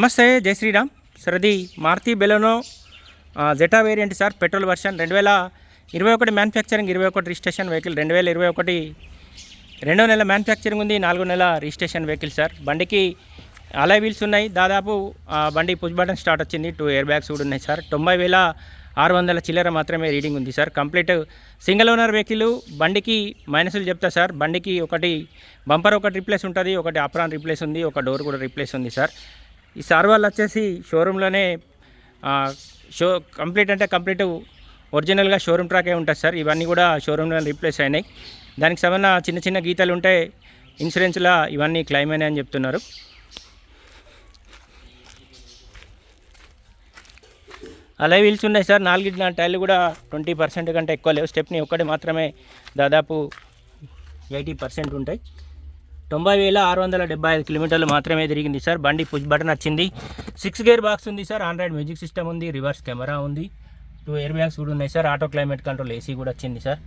నమస్తే, జై శ్రీరామ్ సార్. అది Maruti Baleno Zeta variant sir, petrol version 2021 manufacturing, 21 registration vehicle. 2021 రెండో నెల మ్యానుఫ్యాక్చరింగ్ ఉంది, 4వ నెల రిజిస్ట్రేషన్ వెహికల్ సార్. బండికి అలాయ్ వీల్స్ ఉన్నాయి. దాదాపు బండి పుష్ బటన్ స్టార్ట్ వచ్చింది. 2 ఎయిర్ బ్యాగ్స్ కూడా ఉన్నాయి సార్. 90,600 చిల్లర మాత్రమే రీడింగ్ ఉంది sir. Complete single owner vehicle. బండికి మైనస్లు చెప్తా సార్. బండికి ఒకటి బంపర్ ఒకటి రీప్లేస్ ఉంటుంది, ఒకటి అప్రాన్ రీప్లేస్ ఉంది, ఒక డోర్ కూడా రీప్లేస్ ఉంది సార్. ఈ సార్ వాళ్ళు వచ్చేసి షోరూంలోనే కంప్లీట్ ఒరిజినల్గా షోరూమ్ ట్రాకే ఉంటుంది సార్. ఇవన్నీ కూడా షోరూంలో రీప్లేస్ అయినాయి. దానికి సంబంధించిన చిన్న చిన్న గీతలు ఉంటే ఇన్సూరెన్స్లో ఇవన్నీ క్లెయిమ్ అయినాయని చెప్తున్నారు. అలా వీల్స్ ఉన్నాయి సార్. 4 టైర్లు కూడా 20% కంటే ఎక్కువ లేవు. స్టెప్ని ఒక్కటి మాత్రమే దాదాపు 80% ఉంటాయి. 90,675 కిలోమీటర్లు మాత్రమే తిరిగింది సార్. బండి పుష్ బటన్ వచ్చింది. 6 గేర్ బాక్స్ ఉంది సార్. ఆండ్రాయిడ్ మ్యూజిక్ సిస్టమ్ ఉంది, రివర్స్ కెమెరా ఉంది, 2 ఎయిర్ బ్యాగ్స్ కూడా ఉన్నాయి sir. Auto climate control AC కూడా వచ్చింది సార్.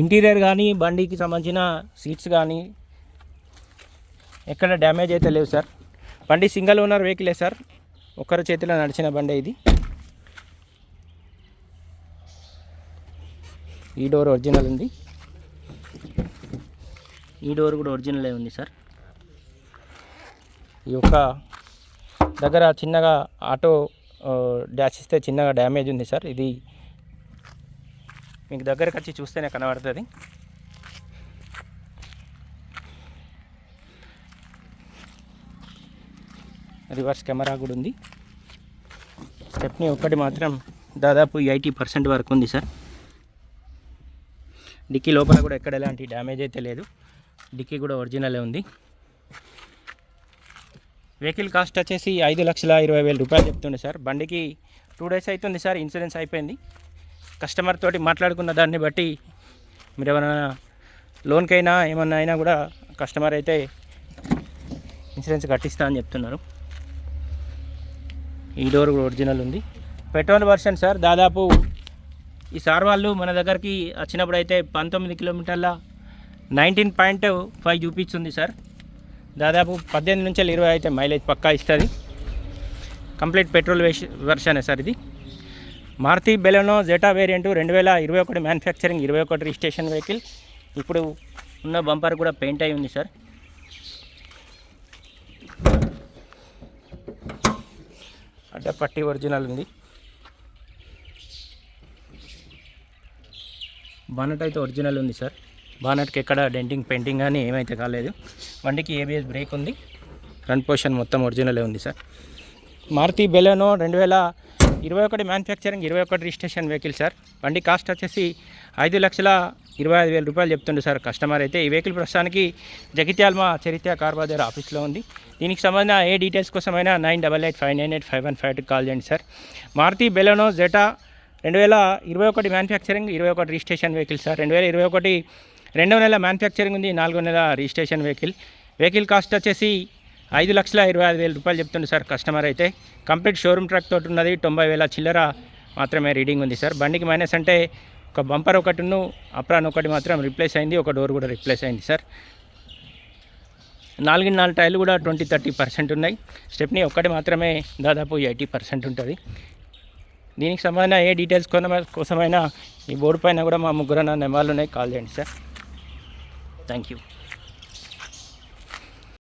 ఇంటీరియర్ కానీ బండికి సంబంధించిన సీట్స్ కానీ ఎక్కడ డ్యామేజ్ అయితే లేవు సార్. బండి సింగిల్ ఓనర్ వెహికలే సార్. ఒకరి చేతిలో నడిచిన బండి ఇది. ఈ డోర్ ఒరిజినల్ ఉంది, ఈ డోర్ కూడా ఒరిజినలే ఉంది సార్. ఈ యొక్క దగ్గర చిన్నగా ఆటో డాష్ ఇస్తే చిన్నగా డ్యామేజ్ ఉంది సార్. ఇది మీకు దగ్గరకు వచ్చి చూస్తేనే కనబడుతుంది. రివర్స్ కెమెరా కూడా ఉంది. స్టెప్ని ఒక్కటి మాత్రం దాదాపు 80% వరకు ఉంది సార్. డిక్కీ లోపల కూడా ఎక్కడ ఎలాంటి డ్యామేజ్ అయితే లేదు. డిక్కీ కూడా ఒరిజినలే ఉంది. వెహికల్ కాస్ట్ వచ్చేసి 5,20,000 రూపాయలు చెప్తుండే సార్. బండికి 2 డేస్ అవుతుంది సార్. ఇన్సూరెన్స్ అయిపోయింది. కస్టమర్ తోటి మాట్లాడుకున్న దాన్ని బట్టి మీరు ఏమైనా లోన్కైనా ఏమన్నా అయినా కూడా కస్టమర్ అయితే ఇన్సూరెన్స్ కట్టిస్తా అని చెప్తున్నారు. ఈ డోర్ కూడా ఒరిజినల్ ఉంది. Petrol version sir. దాదాపు ఈ సార్ వాళ్ళు మన దగ్గరికి వచ్చినప్పుడు అయితే 19 కిలోమీటర్ల 19.5 చూపిస్తుంది సార్. దాదాపు 18 నుంచి 20 అయితే మైలేజ్ పక్కా ఇస్తుంది. కంప్లీట్ పెట్రోల్ వర్షనే సార్ ఇది. Maruti Baleno Zeta variant 2021 manufacturing, 21 registration vehicle. ఇప్పుడు ఉన్న బంపర్ కూడా పెయింట్ అయి ఉంది సార్. అడ్డపట్టి ఒరిజినల్ ఉంది. బానట్ అయితే ఒరిజినల్ ఉంది సార్. బానట్కి ఎక్కడ డెంటింగ్ పెయింటింగ్ కానీ ఏమైతే కాలేదు. బండికి ఏబిఎస్ బ్రేక్ ఉంది. ఫ్రంట్ పొజిషన్ మొత్తం ఒరిజినలే ఉంది sir. Maruti Baleno 2021 manufacturing, 21 registration vehicle sir. బండి కాస్ట్ వచ్చేసి 5,25,000 రూపాయలు చెప్తుండే సార్ కస్టమర్ అయితే. ఈ వెహికల్ ప్రస్తుతానికి జగిత్యాల మా చరిత్ర కార్ బజార్ ఆఫీస్లో ఉంది. దీనికి సంబంధించిన ఏ డీటెయిల్స్ కోసమైనా 9885985152 కాల్ చేయండి sir. Maruti Baleno Zeta 2021 manufacturing, 21 registration vehicle sir. 2021 రెండవ నెల మ్యానుఫ్యాక్చరింగ్ ఉంది, 4వ నెల రిజిస్ట్రేషన్ వెహికల్. వెహికల్ కాస్ట్ వచ్చేసి 5,25,000 రూపాయలు చెప్తుంది సార్ కస్టమర్ అయితే. కంప్లీట్ షోరూమ్ ట్రాక్ తోటి ఉన్నది. 90,000 చిల్లర మాత్రమే రీడింగ్ ఉంది సార్. బండికి మైనస్ అంటే ఒక బంపర్ ఒకటిను అప్రాన్ ఒకటి మాత్రం రిప్లేస్ అయింది, ఒక డోర్ కూడా రిప్లేస్ అయింది సార్. 4 టైర్లు కూడా 20-30% ఉన్నాయి. స్టెప్ని ఒక్కటి మాత్రమే దాదాపు 80% ఉంటుంది. దీనికి సంబంధించిన ఏ డీటెయిల్స్ కోసమైనా ఈ బోర్డు పైన కూడా మా 3 నెంబర్లు ఉన్నాయి, కాల్ చేయండి సార్. Thank you.